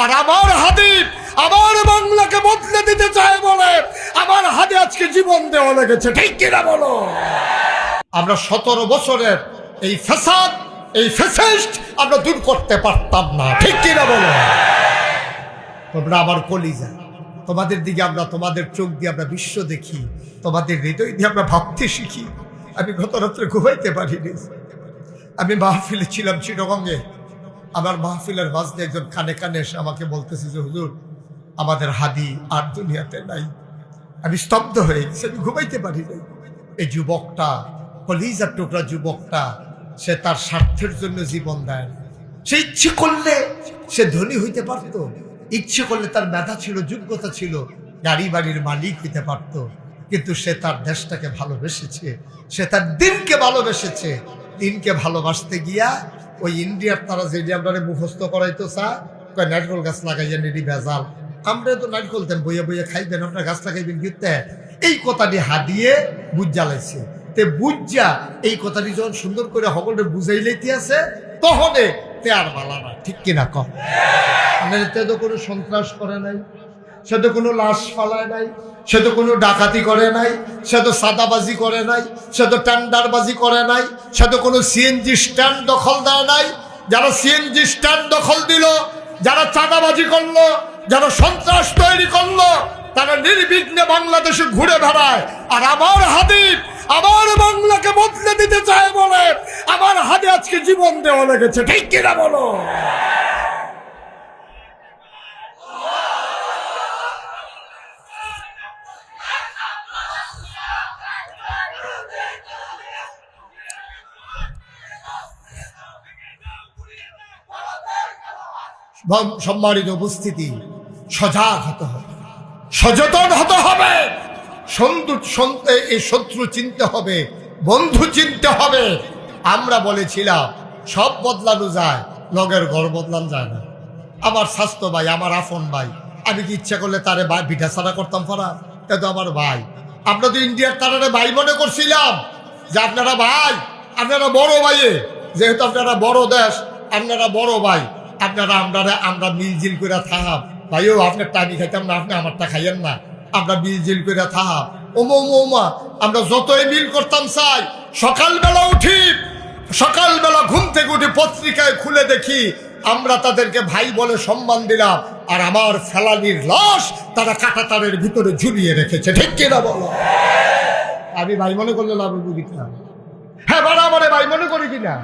আর আমার হাদি আমার বাংলাকে বদলে দিতে চায় বলে আমার হাদি আজকে জীবন দেওয়া লেগেছে, ঠিক কিনা বলো? আমরা 17 বছরের এই ফ্যাসাদ, এই ফ্যাসিস্ট আমরা দূর করতে পারতাম না, ঠিক কিনা বলো? তোমরা আমার কলিজা, তোমাদের দিকে আমরা, তোমাদের চোখ দিয়ে আমরা বিশ্ব দেখি, তোমাদের হৃদয় দিয়ে আমরা ভাবতে শিখি। আমি গত রাত্রে ঘুমাইতে পারিনি। আমি মাহফিলে ছিলাম চিটাগংয়ে। আমার মাহফিলের মাঝে একজন কানে কানে এসে আমাকে বলতেছে যে হুজুর, আমাদের হাদি আর দুনিয়াতে নাই। আমি স্তব্ধ হয়ে গেছি, আমি ঘুমাইতে পারি নাই। এই যুবকটা, কলিজার টুকরা যুবকটা, সে তার স্বার্থের জন্য জীবন দেয়। সে ইচ্ছে করলে সে ধনী হইতে পারত, ইচ্ছে করলে তার মেধা ছিল, যোগ্যতা ছিল, গাড়ি বাড়ির মালিক হইতে পারত, কিন্তু সে তার দেশটাকে ভালোবেসেছে, সে তার দিনকে ভালোবেসেছে। দিনকে ভালোবাসতে গিয়া ওই ইন্ডিয়ার তারা যেটি আপনারা মুখস্থ করাইতো চা, নারকেল গাছ লাগাইয়া নিরি ভেজাল, আমরা তো নারকেল দেন বইয়া বইয়া খাইবেন, আপনার গাছ লাগাইবেন গিতে, এই কথাটি হাদিয়ে বুঝ জ্বালাইছে। তে বুঝা এই কথাটি যখন সুন্দর করে সকলে বুঝাই লইতে আছে, তখনে তে আর বালা না, ঠিক কিনা কম? তে তো কোনো সন্ত্রাস করে নাই, সে তো কোনো লাশ ফালায় নাই, সে তো কোনো ডাকাতি করে নাই, সে তো সাদাবাজি করে নাই, সে তো টেন্ডারবাজি করে নাই, সে তো কোনো সিএনজি স্ট্যান্ড দখল দেয় নাই। যারা সিএনজি স্ট্যান্ড দখল দিল, যারা চাঁদাবাজি করলো, যারা সন্ত্রাস তৈরি করলো, তারা নির্বিঘ্নে বাংলাদেশে ঘুরে বেড়ায়। আর আমার হাদি আমার বাংলাকে বদলে দিতে চায় বলে আমার হাদি আজকে জীবন দেওয়া লেগেছে, ঠিক কিনা বলো? সম্মানিত উপস্থিতি, সজাগ হতে হবে, সচেতন হতে হবে, এই শত্রু চিনতে হবে, বন্ধু চিনতে হবে। আমরা বলেছিলাম সব বদলানো যায়, লগের ঘর বদলানো যায় না। আমার স্বাস্থ্য ভাই, আমার আপন ভাই, আমি কি ইচ্ছা করলে তারে পিঠা ছাড়া করতাম পারা? এ তো আমার ভাই। আমরা তো ইন্ডিয়ার তারারে ভাই মনে করছিলাম যে আপনারা ভাই, আপনারা বড় ভাইয়ে, যেহেতু আপনারা বড় দেশ, আপনারা বড় ভাই, আপনারা আমরা মিলজিল করে থাকাম। ভাইও আপনার টানি খাইতাম না, আপনি আমারটা খাইয়েন না, আমরা মিলজিল করে থাকাম। ওমা আমরা যতই মিল করতাম চাই, সকালবেলা উঠি, সকালবেলা ঘুম থেকে উঠি পত্রিকায় খুলে দেখি আমরা তাদেরকে ভাই বলে সম্মান দিলাম, আর আমার ফেলানির লাশ তারা কাঁটাতারের ভিতরে ঝুলিয়ে রেখেছে, ঠিক কিনা বলো? আমি ভাই মনে করলে লাভ বুঝি না? হ্যাঁ, বাড়াবারে ভাই মনে করি কিনা,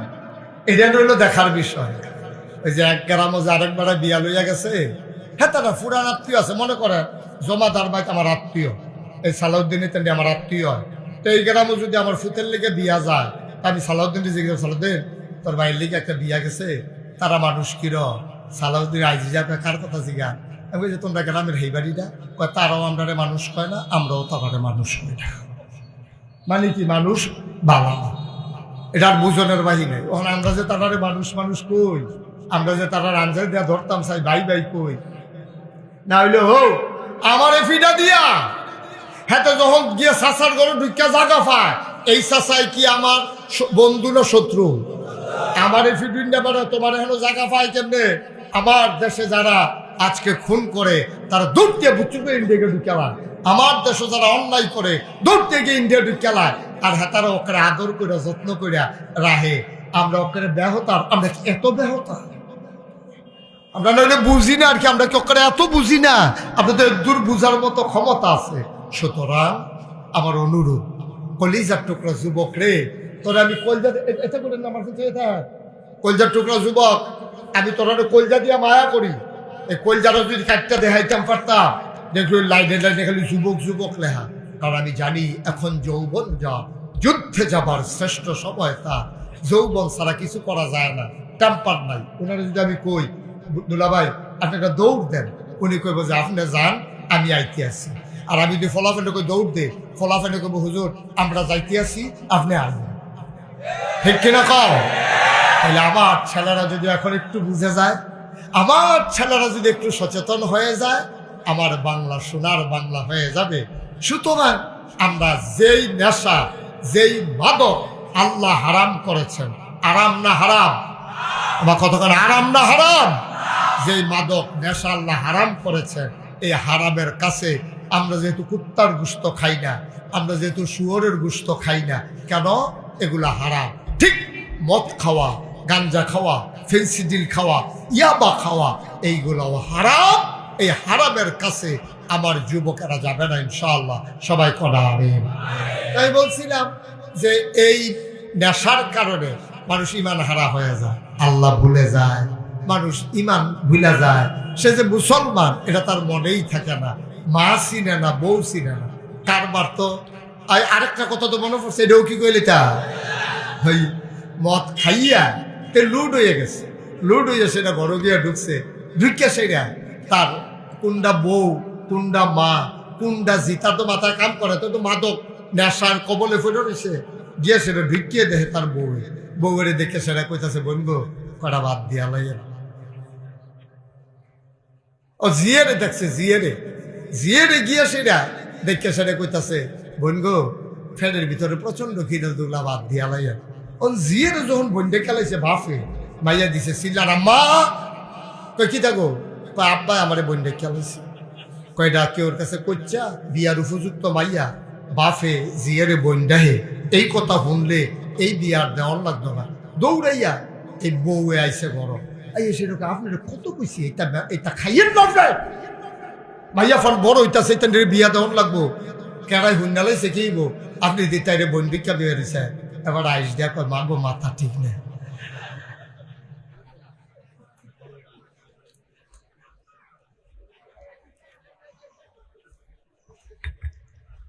এটা রইল দেখার বিষয়। ওই যে এক গ্রামে যে আরেক বেড়া বিয়া লইয়া গেছে, হ্যাঁ তারা পুরান আত্মীয় আছে, মনে করে জমাদার ভাই আমার আত্মীয়, এই সালাউদ্দিনের তেমনি আমার আত্মীয় হয়। তো এই গ্রামে যদি আমার ফুতের লিগে বিয়া যায়, আমি সালাউদ্দিন জিজ্ঞেস, সালাউদ্দিন তোর ভাইয়ের লিগে একটা বিয়া গেছে, তারা মানুষ কির? সালাউদ্দিন আইজি যাবে, কার কথা জিগা? আমি বলছি তোমরা গ্রামের হেই বাড়িটা কয়, তারাও আমরা মানুষ কয় না, আমরাও তারা মানুষ কয় না। মানে কি মানুষ বালা, এটার বুঝনের বাহিনী। ওখানে আমরা যে তারারে মানুষ কই, আমরা যে তারা আনসার দিয়া ধরতাম চাই ভাই ভাই কই, না হইলে হো আমার ফিটা দিয়া হাতে যখন গিয়ে চাচার ঘরে ঢুকিয়া জাগা পায়, এই চাচাই কি আমার বন্ধু না শত্রু? আমার এই ফিডিন ব্যাপারে তোমার এখনো জায়গা পায় কেমনে? আমার দেশে যারা আজকে খুন করে তারা দূর দিয়ে বুচুকে ইন্ডিয়াকে ঢুকালায়, আমার দেশে যারা অন্যায় করে দূর থেকে ইন্ডিয়া ঢুকালায়, আর হাতারা ওকে আদর করে যত্ন করে রাহে। আমরা ওকে ব্যাহতার, আমরা কি এত ব্যাহতা? আমরা নইলে বুঝি না আর কি, আমরা কি ওকে এত বুঝি না? আপনাদের দূর বুঝার মতো ক্ষমতা আছে। সুতরাং আমার অনুরোধ, কলিজার টুকরা যুবক রে, তোরা আমি কলজা এটা করে না, আমার কাছে কলজার টুকরা যুবক, আমি তোরা কলজা দিয়ে মায়া করি। এই কলজাটা যদি কাটটা দেখাইতাম পারতাম, দেখলো লাইনে লাইনে খালি যুবক যুবক লেখা। কারণ আমি জানি এখন যৌবন যা, যুদ্ধে যাবার শ্রেষ্ঠ সময় তা। যৌবন ছাড়া কিছু করা যায় না, টেম্পার নাই। ওনারা যদি আমি কই দুলাভাই আপনি একটা দৌড় দেন, উনি কইব যে আপনি যান, আমি আইতে আসি। আর আমি যদি ফলাফেন্ডে কই দৌড় দে, ফলাফেন্ডে কইব হুজুর আমরা যাইতে আসি, আপনি আসবেন, ঠিক কিনা কও? তাহলে আমার ছেলেরা যদি এখন একটু বুঝে যায়, আমার ছেলেরা যদি একটু সচেতন হয়ে যায়, আমার বাংলা সোনার বাংলা হয়ে যাবে। সুতরাং আমরা যেই নেশা, যেই মাদক আল্লাহ হারাম করেছেন, আরাম না হারাম? আমার কতক্ষণ আরাম না হারাম? যে মাদক নেশা আল্লাহ হারাম করেছেন, এই হারামের কাছে আমরা যেহেতু কুত্তার গোশত খাই না, আমরা যেহেতু শুয়োরের গোশত খাই না, কেন? এগুলা হারাম। ঠিক মদ খাওয়া, গাঞ্জা খাওয়া, ফেন্সিডিল খাওয়া, ইয়াবা খাওয়া, এইগুলো হারাম। এই হারামের কাছে আমার যুবকেরা যাবে না ইনশাআল্লাহ। সবাই করা আমিন। তাই বলছিলাম যে এই নেশার কারণে মানুষ ইমান হারা হয়ে যায়, আল্লাহ ভুলে যায়, মানুষ ইমান ভুলে যায়। সে যে মুসলমান এটা তার মনেই থাকে না, মা চিনে না, বউ চিনে না। কারবার তো আরেকটা কথা তো মনে পড়ছে, এটাও কি কইলে তা ওই মদ খাইয়া তে লুড হয়ে গেছে, লুড হয়ে সেটা ঘরে গিয়া ঢুকছে, ঢুকিয়া সেটা তার কোনটা বউ, কোনটা মা, কোনটা জি, তার তো মাথায় কাম করে, তো মাদক নেশার কবলে ফেলে রয়েছে, গিয়ে সেটা ঢুকিয়ে দেখে তার বউয়ের দেখে সেটা কইতাছে, বন্ধু কটা বাদ দিয়া লাইয়া। ও জিয়ারে দেখছে, জিয়ারে গিয়ে সেটা দেখে সেটা কইতাছে, বন্ধু ফ্যানের ভিতরে প্রচন্ড খিদে, দুগলা বাদ দিয়া লাইয়া। ও জিয়ারে যখন বন্ধে খেলাইছে বাফে মাইয়া দিছে সিল্লার, আম্মা কই কি থাকো, কয় আব্বা আমারে বন্ধে খেলাইছে, কয়টা কেউ ওর কাছে কইচা বিয়ার উপযুক্ত মাইয়া বাফে জিয়ারে বন্ডাহে। এই কথা শুনলে এই বিয়ার দেওয়ার লাগতো না, দৌড়াইয়া এই বউয়ে আইসে গরম আইয়ে সেরকম আপনার কত কইছি এটা খাইয়ের লাগবে, মাইয়া ফোন বড় হইতাছে, এটা বিয়া দেওয়ার লাগবো, কেড়াই হুন্ডালাইছে কিব আপনি দিতাইরে বন্ডিকা বিয়ে দিছে। এবার আইস দেয়া কয় মাগো মাথা ঠিক নেই।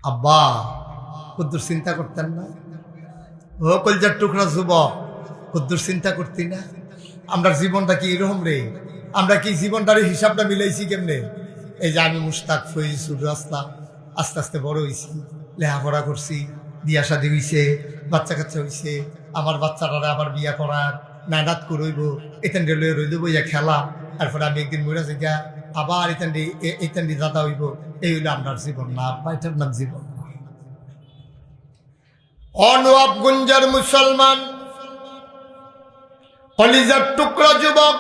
আব্বা কদ্দুর চিন্তা করতেন না? ও কলজার টুকরা যুবক, কদ্দুর চিন্তা করতি না? আমরা জীবনটা কি এরকম রে? আমরা কি জীবনটার হিসাবটা মিলাইছি কেমনে? এই যে আমি মুস্তাক ফইজি শুরু আসলাম, আস্তে আস্তে বড় হয়েছি, লেখাপড়া করছি, বিয়া শাদী হয়েছে, বাচ্চা কাচ্চা হয়েছে, আমার বাচ্চারা আবার বিয়া করার নানাত করইব, এখান লয়ে রইল বইয়া খেলা, তারপরে আমি একদিন মরে যাই আবার এখান দাদা হইব। এই হইলো আপনার জীবন না আব্বা, এটার নাম জীবন না। অনওয়াবগঞ্জের মুসলমান কলিজার টুকরা যুবক,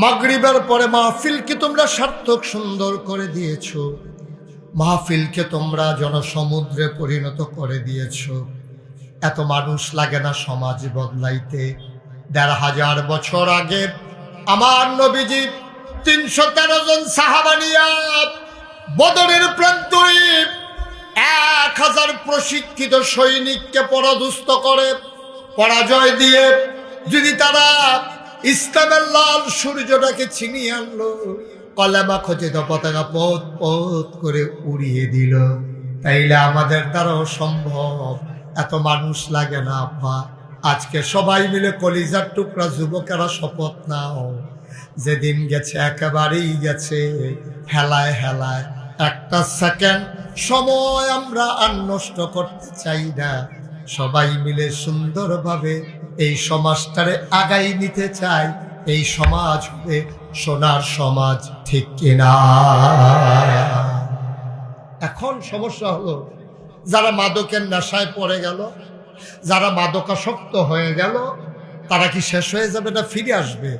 মাগরিবের পরে মাহফিলকে তোমরা সার্থক সুন্দর করে দিয়েছ, মাহফিলকে তোমরা জনসমুদ্রে পরিণত করে দিয়েছ। এত মানুষ লাগে না সমাজ বদলাইতে? ১৫০০ বছর আগে আমার নবীজি ৩১৩ জন সাহাবা নিয়া বদরের প্রান্তরে ১০০০ প্রশিক্ষিত সৈনিককে পরাধুস্ত করে, পরাজয় দিয়ে যদি তারা ইসলামের লাল সূর্যটাকে ছিনিয়ে আনলো, কলেমা খচিত পতাকা পথ পথ করে উড়িয়ে দিল, তাইলে আমাদের দ্বারাও সম্ভব। এত মানুষ লাগে না আব্বা। আজকে সবাই মিলে কলিজার টুকরা যুবকেরা শপথ নাও, যেদিন গেছে একেবারেই গেছে, হেলায় হেলায় একটা সেকেন্ড সময় আমরা আর নষ্ট করতে চাই না। সবাই মিলে সুন্দরভাবে এই সমাজটারে আগাই নিতে চাই। এই সমাজ হবে সোনার সমাজ, ঠিক কিনা? এখন সমস্যা হলো, যারা মাদকের নেশায় পড়ে গেল, যারা মাদকাসক্ত হয়ে গেল, তারা কি শেষ হয়ে যাবে না ফিরে আসবে?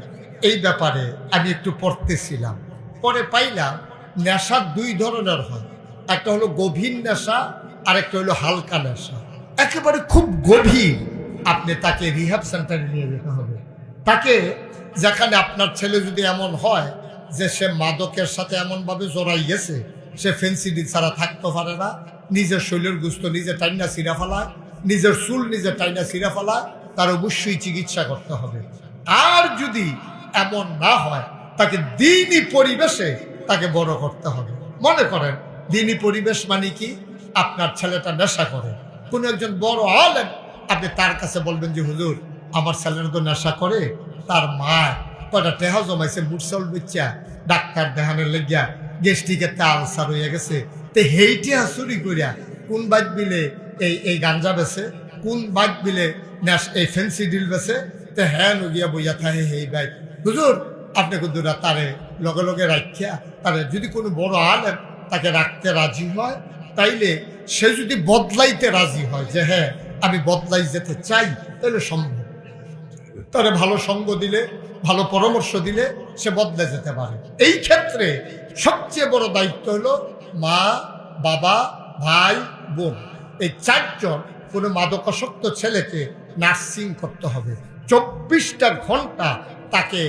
এই ব্যাপারে আমি একটু পড়তেছিলাম, পরে পাইলাম নেশা ২ ধরনের হয়। একটা হলো গভীর নেশা, আর একটা হলো হালকা নেশা। একেবারে খুব গভীর, আপনি তাকে রিহ্যাব সেন্টারে নিয়ে যেতে হবে। তাকে যেখানে আপনার ছেলে যদি এমন হয় যে সে মাদকের সাথে এমনভাবে জড়াই গেছে, সে ফেন্সিডিল ছাড়া থাকতে পারে না, নিজের শরীরের গুস্ত নিজে টাইনা ছিঁড়া ফেলায়, নিজের চুল নিজে টাইনা ছিঁড়া ফেলায়, তার অবশ্যই চিকিৎসা করতে হবে। আর যদি এমন না হয়, তাকে দিনই পরিবেশে তাকে বড় করতে হবে। মনে করেন দিনই পরিবেশ মানে কি? আপনার ছেলেটা নেশা করে, কোনো একজন বড় আলেম, আপনি তার কাছে বলবেন যে হুজুর আমার ছেলেটা তো নেশা করে, তার মা কয়টা টেহা জমাইছে মুরসল বিচ্ছা ডাক্তার দেখানোর লেগিয়া গ্যাস্ট্রিকের আলসার হয়ে গেছে, তো হেইটি চুরি করিয়া কোন বাইক বিলে এই গাঞ্জা বেছে, কোন বাইক বিলে এই ফেন্সিডিল বেছে, তো হ্যাঁ নগিয়া বইয়া থাকে হেই বাইক। হুজুর আপনি কুদুরা তারে লগে লগে রাখিয়া, তারে যদি কোনো বড় আলেম তাকে রাখতে রাজি হয়, তাইলে সে যদি বদলাইতে রাজি হয় যে হ্যাঁ আমি বদলাই যেতে চাই, তাহলে সম্ভব। তারে ভালো সঙ্গ দিলে ভালো পরামর্শ দিলে সে বদলে যেতে পারে। এই ক্ষেত্রে সবচেয়ে বড় দায়িত্ব হলো মা, বাবা, ভাই, বোন, এই চারজন কোনো মাদকাসক্ত ছেলেকে নার্সিং করতে হবে। 24টা ঘন্টা তাকে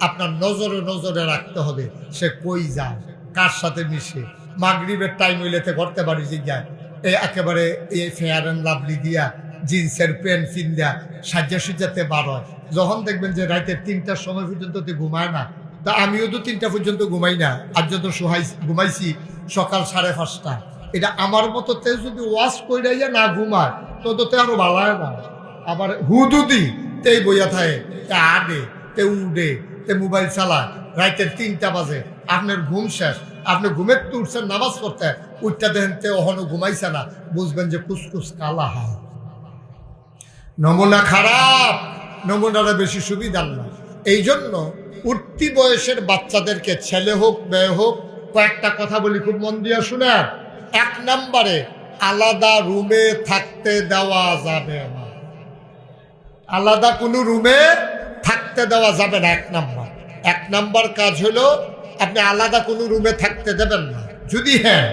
আপনার নজরে নজরে রাখতে হবে। সে কই যায়, কার সাথে মিশে। মাগরিবের টাইম হইলেতে করতে পারি যে যায় একেবারে এই ফেয়ার অ্যান্ড লাভলি দিয়া জিন্সের প্যান্ট ফিন্দা সাজ্জা সুজাতে বার হয়। যখন দেখবেন যে রাতে 3টার সময় পর্যন্ত ঘুমায় না, তা আমিও তো 3টা পর্যন্ত ঘুমাই না। আজ যত ঘুমাইছি সকাল 5:30। এটা আমার মতো তে যদি ওয়াশ কইরাইয়া না ঘুমায় তো আরো ভালো হয় না। আবার হুদুদি তেই বইয়া থাকে, তে আডে, তে উডে, তে মোবাইল চালায়। রাতের 3টা বাজে, আপনার ঘুম শেষ, আপনি ঘুমের তো উঠছেন নামাজ পড়তে, উঠটা দেখেন তে ওহনো ঘুমাইছে না, বুঝবেন যে কুসকুস কালা হয়। নমুনা খারাপ, নমুনারা বেশি সুবিধার না। এই জন্য উঠতি বয়সের বাচ্চাদেরকে, ছেলে হোক মেয়ে হোক, কয়েকটা কথা বলি, খুব মন দিয়ে শুনেন। 1 নম্বরে আলাদা রুমে থাকতে দেওয়া যাবে না। আলাদা কোনো রুমে থাকতে দেওয়া যাবে না। 1 নম্বর কাজ হলো আপনি আলাদা কোনো রুমে থাকতে দেবেন না। যদি হ্যাঁ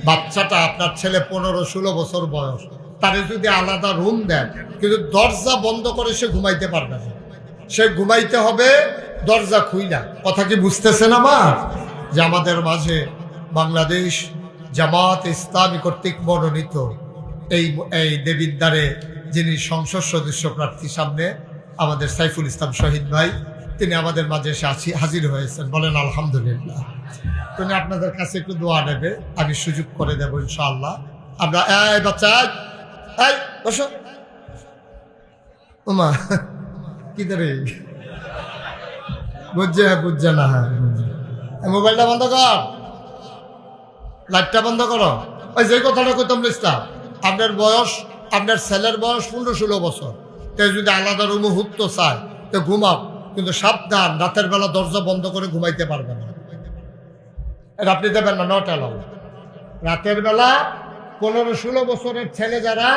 বাচ্চাটা আপনার ছেলে 15-16 বছর বয়স, তারে যদি আলাদা রুম দেন, কিন্তু দরজা বন্ধ করে সে ঘুমাইতে পারবে না। সে ঘুমাইতে হবে দরজা খুইলা। কথা কি বুঝতেছেন আমার? যে আমাদের মাঝে বাংলাদেশ জামাত ইসলামী কর্তৃক মনোনীত এই দেবিদ্বারে যিনি সংসদ সদস্য প্রার্থী সামনে আমাদের সাইফুল ইসলাম শহীদ ভাই, তিনি আমাদের মাঝে এসে হাজির হয়েছেন। বলেন আলহামদুলিল্লাহ। তিনি আপনাদের কাছে একটু দোয়া নেবে, আমি সুযোগ করে দেবো ইনশাআল্লাহ। আমরা এই বাচ্চা, এই বসো। ওমা কি করে বুঝছে না? হ্যাঁ, মোবাইলটা বন্ধ কর, লাইটটা বন্ধ করো। ওই যে কথাটা কইতাম ইসলাম, আপনার বয়স, আপনার ছেলের বয়স 15-16 বছর, তাই যদি আলাদা রুমে হুতো চায় তো ঘুমাও, কিন্তু সাবধান, রাতের বেলা দরজা বন্ধ করে ঘুমাইতে পারবে না। এটা আপনি দেবেন না, নট অ্যালাউড। রাতের বেলা 15-16 বছরের ছেলে যারা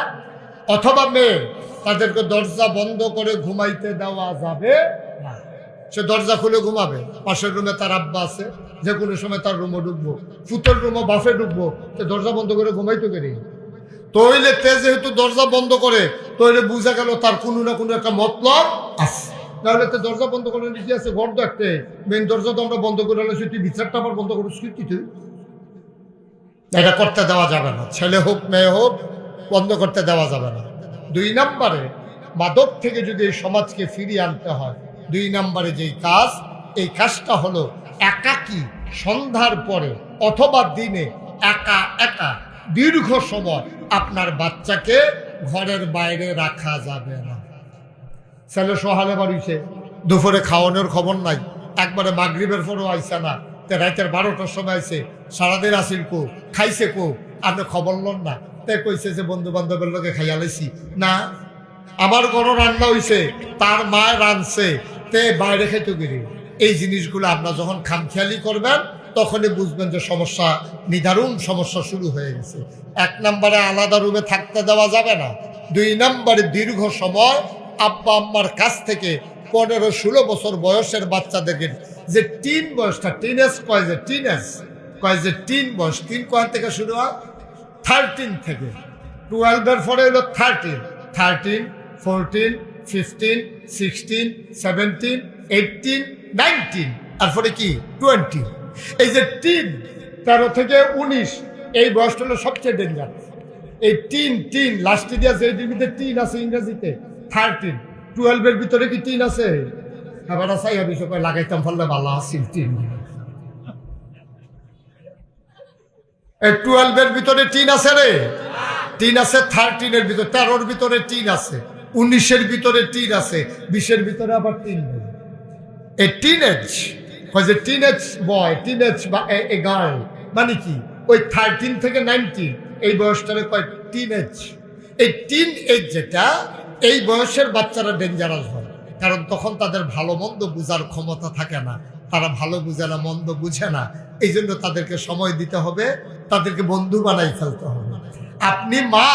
অথবা মেয়ে, তাদেরকে দরজা বন্ধ করে ঘুমাইতে দেওয়া যাবে না। সে দরজা খুলে ঘুমাবে। পাশের রুমে তার আব্বা আছে, যে কোনো সময় তার রুমে ঢুকবো, ফুতের রুমে বাফে ঢুকবো, তো দরজা বন্ধ করে ঘুমাইতে পারি। তইলে তে যেহেতু দরজা বন্ধ করে, তইলে বুঝা গেল তার কোনো না কোনো একটা মতলব আছে। তাহলে তো দরজা বন্ধ করে নিচে আছে, ঘর দেখতে মেন দরজা তো আমরা বন্ধ করে আলোছি, তুই বিচারটা আবার বন্ধ করে তুই এটা করতে দেওয়া যাবে না। ছেলে হোক মেয়ে হোক, বন্ধ করতে দেওয়া যাবে না। 2 নম্বরে মাদক থেকে যদি এই সমাজকে ফিরিয়ে আনতে হয়, 2 নম্বরে যেই কাজ, এই কাজটা হলো একাকী সন্ধ্যার পরে অথবা দিনে একা একা দীর্ঘ সময় আপনার বাচ্চাকে ঘরের বাইরে রাখা যাবে না। ছেলে সহালে বাড়িছে, দুপুরে খাওয়ানোর খবর নাই, একবারে মাগরিবের পরও আইসা না, রাতের 12টার সময় আইসে, সারাদিন আসিল কো, খাইছে কো, আপনি খবর লন না। তে কইছে যে বন্ধু বান্ধবের লোকে খাইয়া লাইছি না, আমার ঘরও রান্না হইছে, তার মা রাঁধছে, তে বাইরে খাইতে গেলি। এই জিনিসগুলো আপনার যখন খামখেয়ালি করবেন, তখনই বুঝবেন যে সমস্যা, নিদারুণ সমস্যা শুরু হয়ে গেছে। 1 নম্বরে আলাদা রুমে থাকতে দেওয়া যাবে না। 2 নম্বরে দীর্ঘ সময় আব্বা আম্মার কাছ থেকে 15-16 বছর বয়সের বাচ্চাদেরকে, যে টিন বয়সটা, টিনেজ কয় যে টিন বয়স, 3 কয় থেকে শুরু হয়? 13 থেকে। 12-এর পরে হলো 13, 14, 15, 16, 17, 18, 19, তারপরে কি 20। এই যে 13 থেকে 19, এই বয়সটা হলো সবচেয়ে ডেঞ্জার। এই টিন লাস্টে দিয়া যে ডিবিতে টিন আছে ইংরেজিতে 13, 12-এর ভিতরে কি টিন আছে? আবার সাইয়া বিষয় লাগাইতাম ফলে ভালো আসিল টিন। এই 12-এর ভিতরে টিন আছে রে, টিন আছে 13-এর ভিতরে, 13-এর ভিতরে টিন আছে, 19-এর ভিতরে টিন আছে, 20-এর ভিতরে আবার টিন নেই। এই টিনেজ বয়, টিনেজ বা এ গার্ল মানে কি? ওই 13 থেকে 19 এই বয়সটারে কয় টিনেজ। এই টিন এজ যেটা, এই বয়সের বাচ্চারা ডেঞ্জারাস হয়, কারণ তখন তাদের ভালো মন্দ বুঝার ক্ষমতা থাকে না, তারা ভালো বুঝে না, মন্দ বুঝে না। এই জন্য তাদেরকে সময় দিতে হবে, তাদেরকে বন্ধু বানাই ফেলতে হবে। আপনি মা,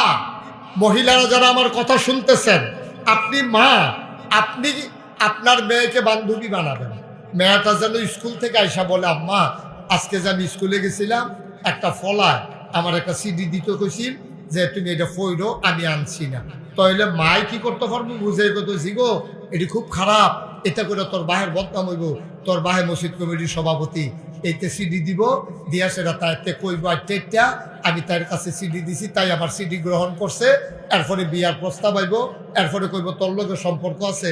মহিলারা যারা আমার কথা শুনতেছেন, আপনি মা, আপনি আপনার মেয়েকে বান্ধবী বানাবেন। মেয়েটা যেন স্কুল থেকে আইসা বলে, আম্মা আজকে যে আমি স্কুলে গেছিলাম একটা ফলায় আমার একটা সিডি দিতে কইছিল যে তুমি এটা ফইরো, আমি আনছি না। তাহলে মাই কি করতে পারবো, বুঝে কত জিগো এটি খুব খারাপ, এটা করে তোর বাহের বদনাম হইব, তোর বাহে মসজিদ কমিটির সভাপতি এইতে সিডি দিব, দিয়া সেটা তাইতে কইব আইটা আমি তার কাছে সিডি দিছি, তাই আমার সিডি গ্রহণ করছে, এরপরে বিয়ার প্রস্তাব আইব, এরপরে কইব তোর লোকের সম্পর্ক আছে।